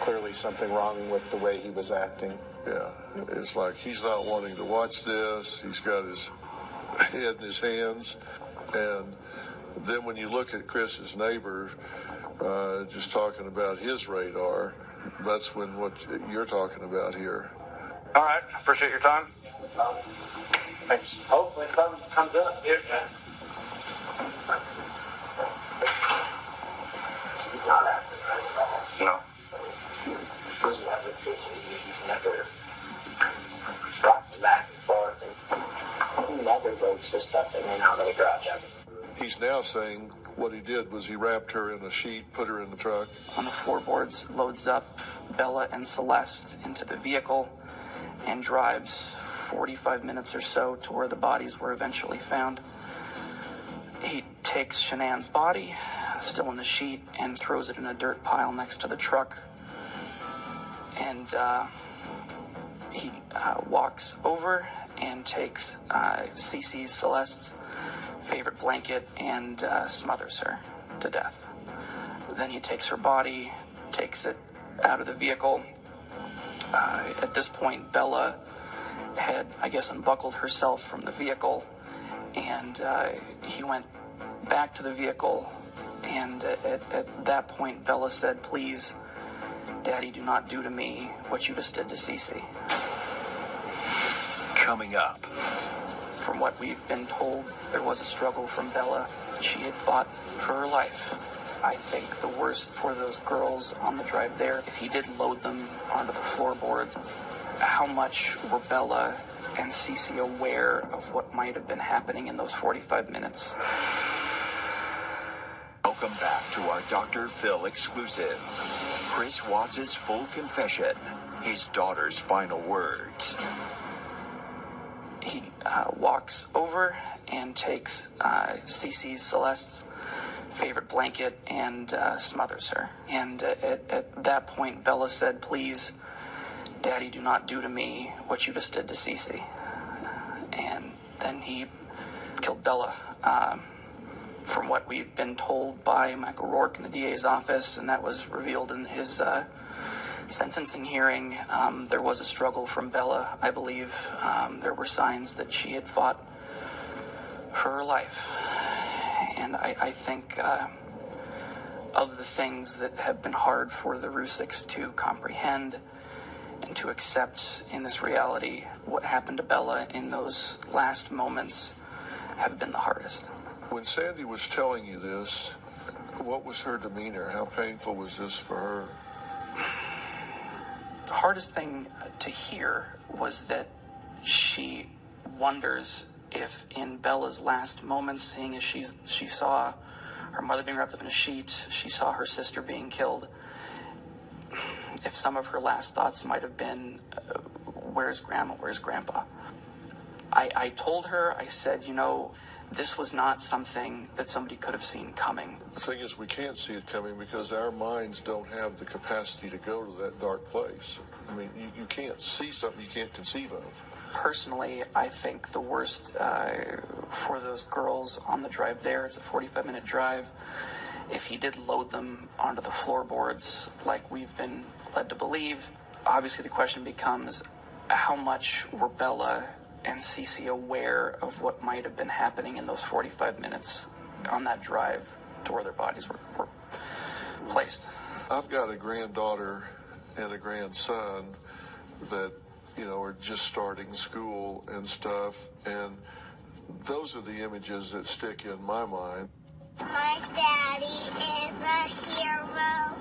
clearly something wrong with the way he was acting. Yeah, it's like he's not wanting to watch this. He's got his head in his hands. And then when you look at Chris's neighbor, just talking about his radar, that's when what you're talking about here. All right, appreciate your time. Thanks. Hopefully something comes up. Yeah. Not active, right? No. Doesn't have the you can never rock back and forth and never votes for stuff in and out of the garage. He's now saying what he did was he wrapped her in a sheet, put her in the truck. On the floorboards, loads up Bella and Celeste into the vehicle and drives 45 minutes or so to where the bodies were eventually found. He takes Shanann's body, still in the sheet, and throws it in a dirt pile next to the truck. And he walks over and takes Cece's, Celeste's, favorite blanket and smothers her to death. Then he takes her body, takes it out of the vehicle. At this point, Bella had, I guess, unbuckled herself from the vehicle, and he went back to the vehicle, and at that point, Bella said, "Please, Daddy, do not do to me what you just did to Cece." Coming up. From what we've been told, there was a struggle from Bella. She had fought for her life. I think the worst for those girls on the drive there, if he did load them onto the floorboards, how much were Bella and Cece aware of what might have been happening in those 45 minutes? Welcome back to our Dr. Phil exclusive. Chris Watts' full confession, his daughter's final words. He walks over and takes Cece's, Celeste's, favorite blanket and smothers her. And at that point, Bella said, "Please, Daddy, do not do to me what you just did to Cece." And then he killed Bella. From what we've been told by Michael Rourke in the DA's office, and that was revealed in his sentencing hearing, there was a struggle from Bella, I believe. There were signs that she had fought for her life. And I think of the things that have been hard for the Rusiks to comprehend and to accept in this reality, what happened to Bella in those last moments have been the hardest. When Sandy was telling you this, what was her demeanor? How painful was this for her? The hardest thing to hear was that she wonders if in Bella's last moments, seeing as she saw her mother being wrapped up in a sheet, she saw her sister being killed, if some of her last thoughts might have been, where's Grandma, where's Grandpa? I told her, I said, this was not something that somebody could have seen coming. The thing is, we can't see it coming because our minds don't have the capacity to go to that dark place. I mean, you can't see something you can't conceive of. Personally, I think the worst for those girls on the drive there, it's a 45-minute drive. If he did load them onto the floorboards like we've been led to believe, obviously the question becomes, how much were Bella and Cece aware of what might have been happening in those 45 minutes on that drive to where their bodies were placed? I've got a granddaughter and a grandson that, are just starting school and stuff, and those are the images that stick in my mind. My daddy is a hero.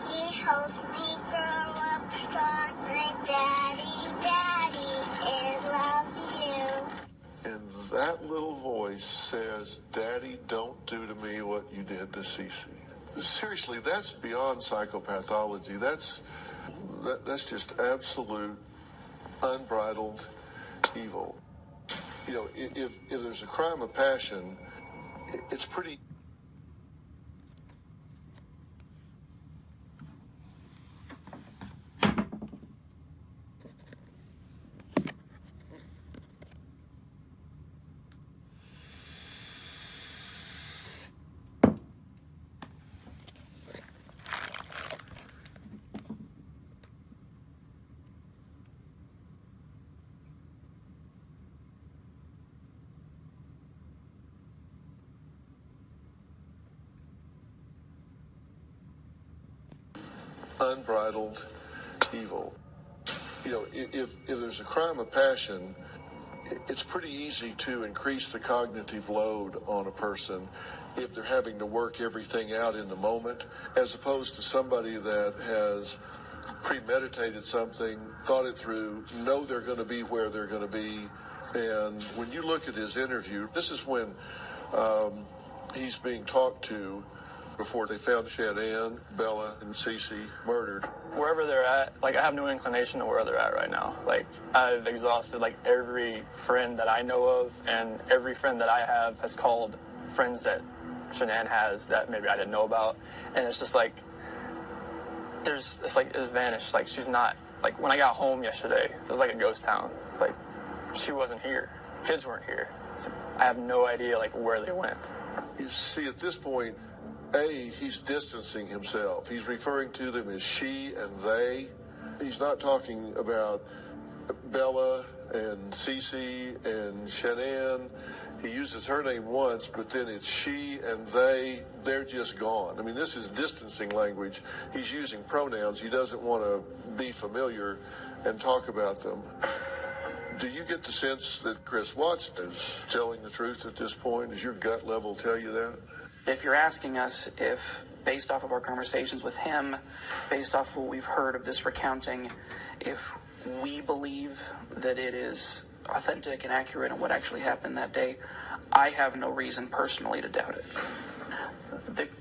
He helps me grow up strong. My daddy is love you. And that little voice says, "Daddy, don't do to me what you did to Cece." Seriously, that's beyond psychopathology. That's just absolute, unbridled evil. If there's a crime of passion, it's pretty... unbridled evil. You know, if there's a crime of passion, it's pretty easy to increase the cognitive load on a person if they're having to work everything out in the moment, as opposed to somebody that has premeditated something, thought it through, know they're going to be where they're going to be. And when you look at his interview, this is when he's being talked to before they found Shanann, Bella, and Cece murdered. Wherever they're at, like, I have no inclination to where they're at right now. Like, I've exhausted, like, every friend that I know of, and every friend that I have has called friends that Shanann has that maybe I didn't know about. And it's just like, it's vanished. Like, she's not, like, when I got home yesterday, it was like a ghost town. Like, she wasn't here. Kids weren't here. Like, I have no idea, like, where they went. You see, at this point, he's distancing himself. He's referring to them as she and they. He's not talking about Bella and Cece and Shanann. He uses her name once, but then it's she and they. They're just gone. I mean, this is distancing language. He's using pronouns. He doesn't want to be familiar and talk about them. Do you get the sense that Chris Watts is telling the truth at this point? Does your gut level tell you that? If you're asking us if, based off of our conversations with him, based off of what we've heard of this recounting, if we believe that it is authentic and accurate on what actually happened that day, I have no reason personally to doubt it.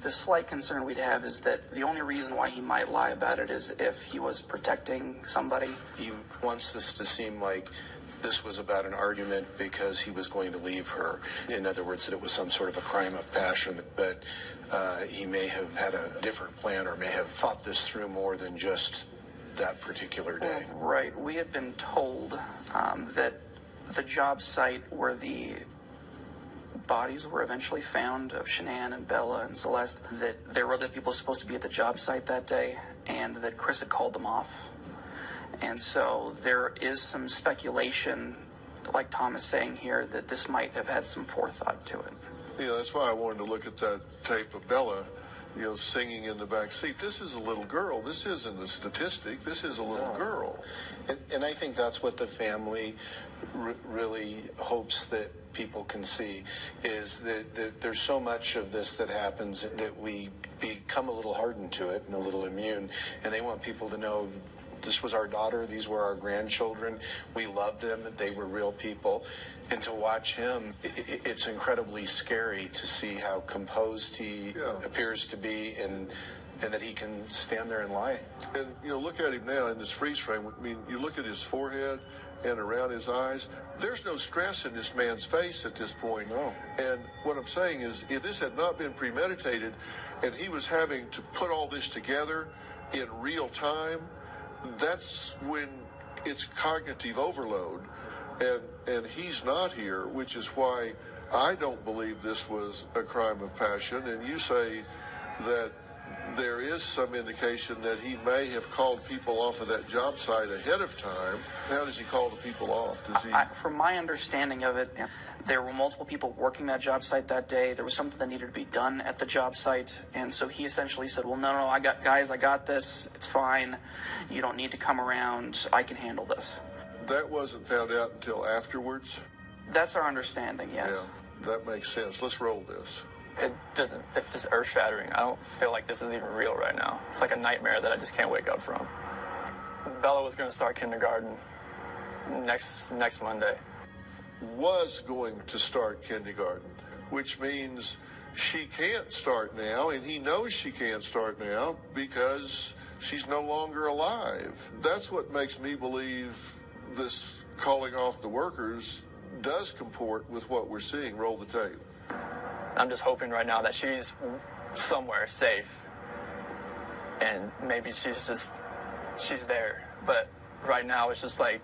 The slight concern we'd have is that the only reason why he might lie about it is if he was protecting somebody. He wants this to seem like this was about an argument because he was going to leave her. In other words, that it was some sort of a crime of passion, but he may have had a different plan or may have thought this through more than just that particular day. Right. We had been told that the job site where the bodies were eventually found of Shanann and Bella and Celeste, that there were other people supposed to be at the job site that day, and that Chris had called them off. And so there is some speculation, like Tom is saying here, that this might have had some forethought to it. You know, that's why I wanted to look at that tape of Bella, you know, singing in the back seat. This is a little girl. This isn't a statistic. This is a little girl. And I think that's what the family really hopes that people can see, is that there's so much of this that happens that we become a little hardened to it and a little immune. And they want people to know, this was our daughter, these were our grandchildren, we loved them, that they were real people. And to watch him, it's incredibly scary to see how composed he appears to be, and that he can stand there and lie. And, you know, look at him now in this freeze frame. I mean, you look at his forehead and around his eyes. There's no stress in this man's face at this point. No. And what I'm saying is, if this had not been premeditated and he was having to put all this together in real time, that's when it's cognitive overload. And he's not here, which is why I don't believe this was a crime of passion. And you say that there is some indication that he may have called people off of that job site ahead of time. How does he call the people off? Does he? From my understanding of it, there were multiple people working that job site that day. There was something that needed to be done at the job site. And so he essentially said, well, no, I got this. It's fine. You don't need to come around. I can handle this. That wasn't found out until afterwards? That's our understanding, yes. Yeah, that makes sense. Let's roll this. It doesn't, if it's earth-shattering, I don't feel like this is even real right now. It's like a nightmare that I just can't wake up from. Bella was going to start kindergarten next Monday. Was going to start kindergarten, which means she can't start now, and he knows she can't start now because she's no longer alive. That's what makes me believe this calling off the workers does comport with what we're seeing. Roll the tape. I'm just hoping right now that she's somewhere safe, and maybe she's there. But right now it's just like,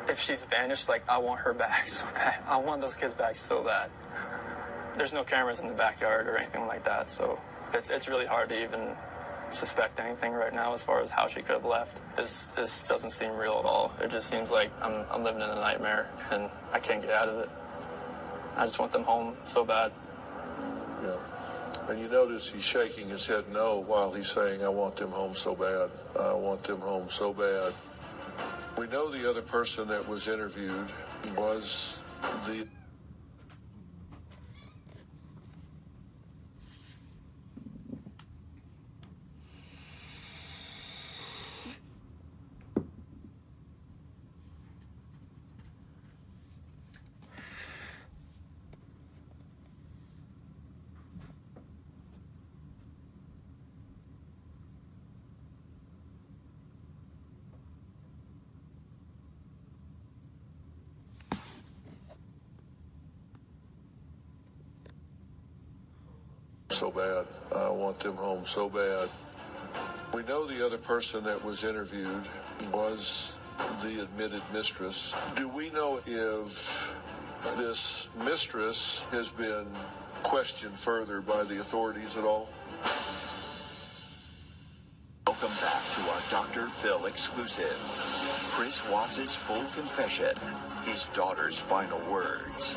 if she's vanished, like, I want her back so bad. I want those kids back so bad. There's no cameras in the backyard or anything like that, so it's really hard to even suspect anything right now as far as how she could have left. This doesn't seem real at all. It just seems like I'm living in a nightmare and I can't get out of it. I just want them home so bad. Yeah. And you notice he's shaking his head no while he's saying, I want them home so bad. I want them home so bad. We know the other person that was interviewed was the... so bad. I want them home so bad. We know the other person that was interviewed was the admitted mistress. Do we know if this mistress has been questioned further by the authorities at all? Welcome back to our Dr. Phil exclusive. Chris Watts' full confession, his daughter's final words.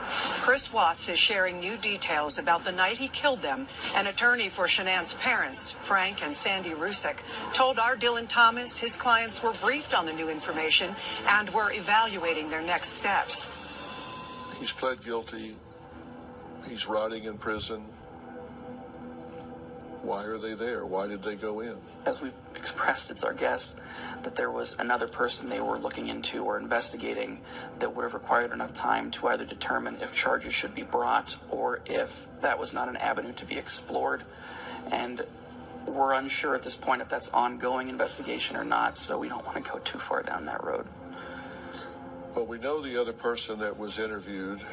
Chris Watts is sharing new details about the night he killed them. An attorney for Shanann's parents, Frank and Sandy Rusick, told our Dylan Thomas his clients were briefed on the new information and were evaluating their next steps. He's pled guilty. He's rotting in prison. Why are they there? Why did they go in? As we've expressed, it's our guess that there was another person they were looking into or investigating that would have required enough time to either determine if charges should be brought or if that was not an avenue to be explored. And we're unsure at this point if that's ongoing investigation or not, so we don't want to go too far down that road. Well, we know the other person that was interviewed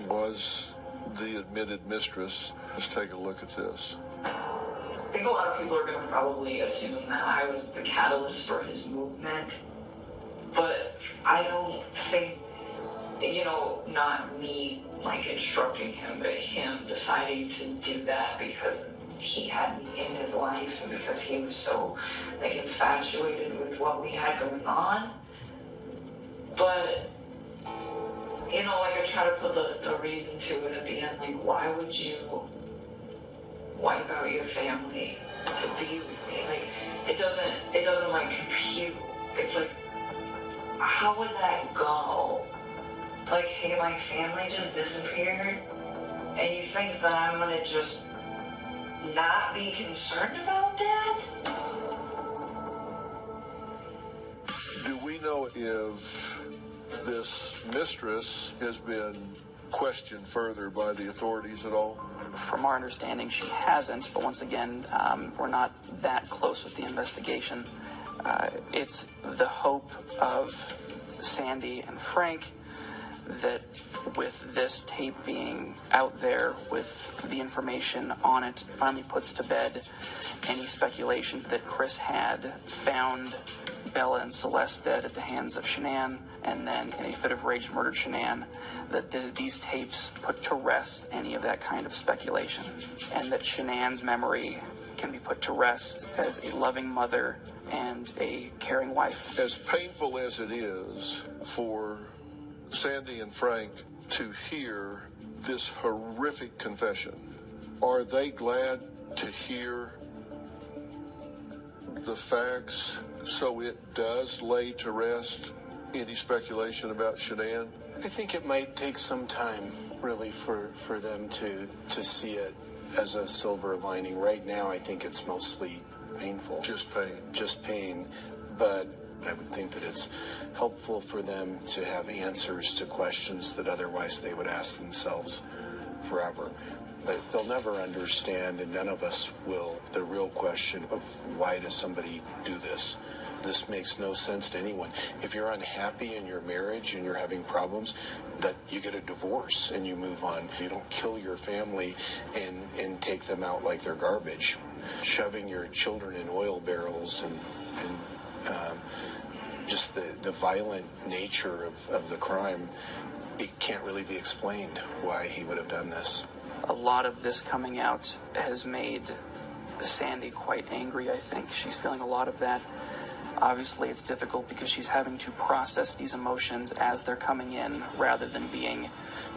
was the admitted mistress. Let's take a look at this. I think a lot of people are going to probably assume that I was the catalyst for his movement, but I don't think, not me, instructing him, but him deciding to do that because he had me in his life and because he was so, infatuated with what we had going on. But, I try to put the reason to it at the end, why would you wipe out your family to be with me? It doesn't compute. It's how would that go? Hey, my family just disappeared, and you think that I'm gonna just not be concerned about that? Do we know if this mistress has been questioned further by the authorities at all? From our understanding, she hasn't, but once again, we're not that close with the investigation. It's the hope of Sandy and Frank that with this tape being out there with the information on it, finally puts to bed any speculation that Chris had found Bella and Celeste dead at the hands of Shanann, and then in a fit of rage murdered Shanann, that these tapes put to rest any of that kind of speculation, and that Shanann's memory can be put to rest as a loving mother and a caring wife. As painful as it is for Sandy and Frank to hear this horrific confession, are they glad to hear the facts so it does lay to rest any speculation about Shanann? I think it might take some time, really, for them to see it as a silver lining. Right now, I think it's mostly painful. Just pain. Just pain. But I would think that it's helpful for them to have answers to questions that otherwise they would ask themselves forever. But they'll never understand, and none of us will, the real question of why does somebody do this? This makes no sense to anyone. If you're unhappy in your marriage and you're having problems, that you get a divorce and you move on. You don't kill your family and take them out like they're garbage. Shoving your children in oil barrels and just the violent nature of the crime, it can't really be explained why he would have done this. A lot of this coming out has made Sandy quite angry, I think. She's feeling a lot of that. Obviously, it's difficult because she's having to process these emotions as they're coming in rather than being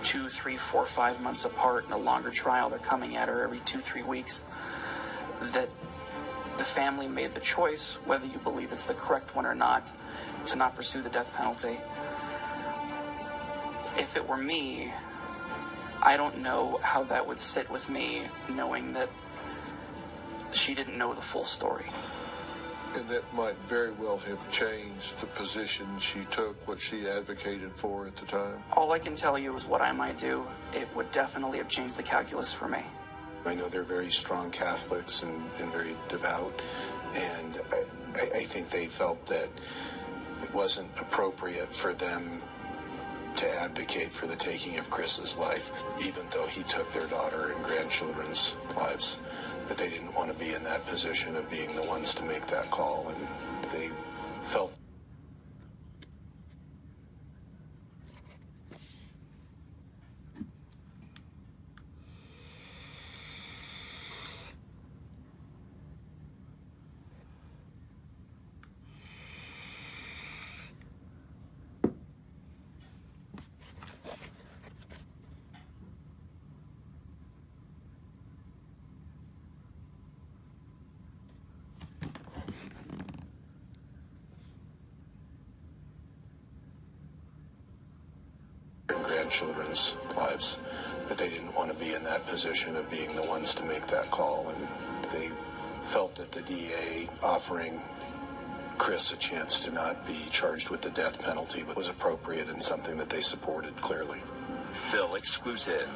2, 3, 4, 5 months apart in a longer trial. They're coming at her every 2-3 weeks. That the family made the choice, whether you believe it's the correct one or not, to not pursue the death penalty. If it were me, I don't know how that would sit with me, knowing that she didn't know the full story. And that might very well have changed the position she took, what she advocated for at the time. All I can tell you is what I might do. It would definitely have changed the calculus for me. I know they're very strong Catholics and very devout, and I think they felt that it wasn't appropriate for them to advocate for the taking of Chris's life, even though he took their daughter and grandchildren's lives, that they didn't want to be in that position of being the ones to make that call, and they felt grandchildren's lives, that they didn't want to be in that position of being the ones to make that call, and they felt that the DA offering Chris a chance to not be charged with the death penalty was appropriate and something that they supported clearly. Phil exclusive.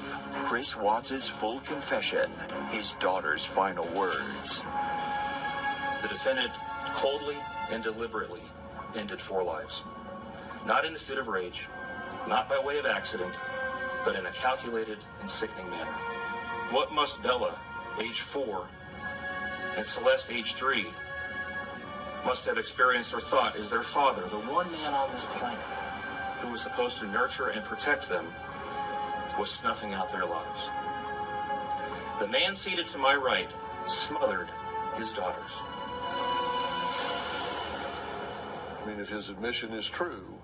Chris Watts' full confession. His daughter's final words. The defendant coldly and deliberately ended 4 lives. Not in a fit of rage, not by way of accident, but in a calculated and sickening manner. What must Bella, age 4, and Celeste, age 3, must have experienced or thought is their father, the one man on this planet who was supposed to nurture and protect them, was snuffing out their lives. The man seated to my right smothered his daughters. I mean, if his admission is true,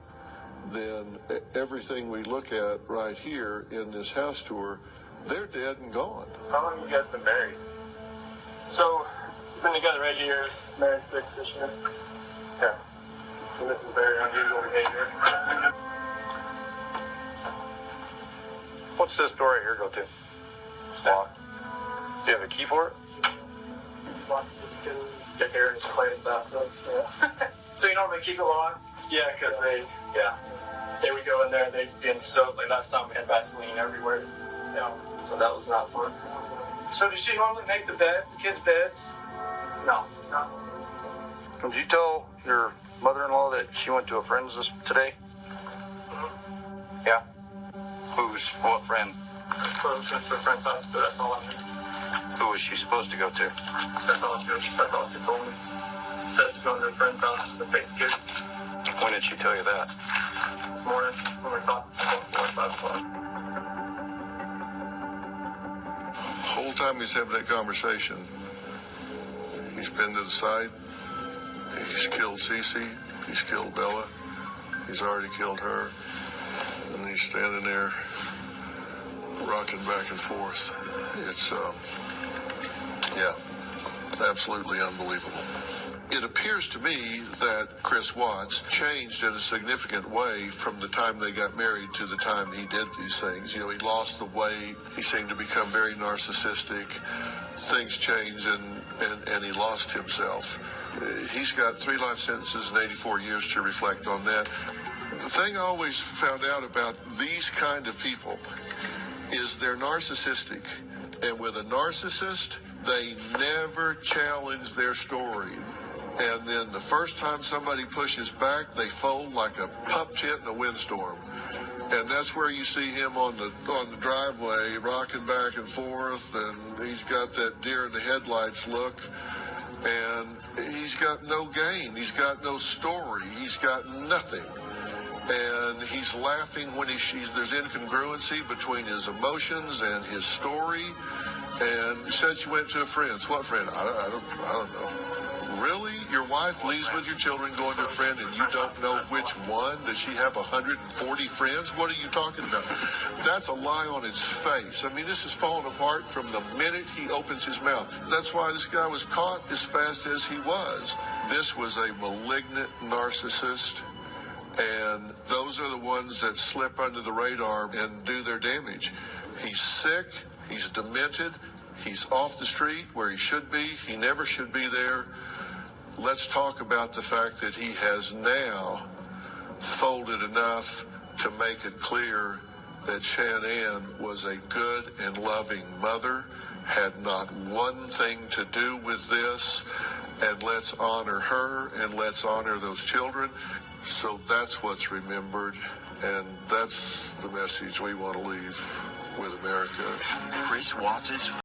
then everything we look at right here in this house tour, they're dead and gone. How long have you guys been married? So, been together 8 years, married 6 this year. Yeah. And this is very unusual behavior. What's this door right here go to? Lock. Do you have a key for it? Lock it, get here and just play it out. Yeah. So you normally keep it locked? Yeah, because they would go in there and they'd be in soap. Like last time we had Vaseline everywhere. You know, so that was not fun. So does she normally make the beds, the kids' beds? No. Did you tell your mother-in-law that she went to a friend's today? Mm-hmm. Yeah. What friend? So since her friend's house, but that's all I knew. Who was she supposed to go to? That's all she told me. Said she's going to her friend's house to take the kids. When did she tell you that? This morning, when we talked about 4 or 5 o'clock. The whole time he's having that conversation, he's been to the side, he's killed Cece, he's killed Bella, he's already killed her, and he's standing there rocking back and forth. It's, absolutely unbelievable. It appears to me that Chris Watts changed in a significant way from the time they got married to the time he did these things. You know, he lost the weight. He seemed to become very narcissistic. Things changed and he lost himself. He's got 3 life sentences and 84 years to reflect on that. The thing I always found out about these kind of people is they're narcissistic. And with a narcissist, they never challenge their story. And then the first time somebody pushes back, they fold like a pup tent in a windstorm. And that's where you see him on the driveway, rocking back and forth, and he's got that deer in the headlights look. And he's got no game. He's got no story. He's got nothing. And he's laughing when there's incongruency between his emotions and his story. And said she went to a friend's. What friend? I don't know. Really? Your wife leaves with your children going to a friend and you don't know which one? Does she have 140 friends? What are you talking about? That's a lie on its face. I mean, this is falling apart from the minute he opens his mouth. That's why this guy was caught as fast as he was. This was a malignant narcissist, and those are the ones that slip under the radar and do their damage. He's sick. He's demented. He's off the street where he should be. He never should be there. Let's talk about the fact that he has now folded enough to make it clear that Shanann was a good and loving mother, had not one thing to do with this, and let's honor her and let's honor those children. So that's what's remembered, and that's the message we want to leave with America. Chris Watts'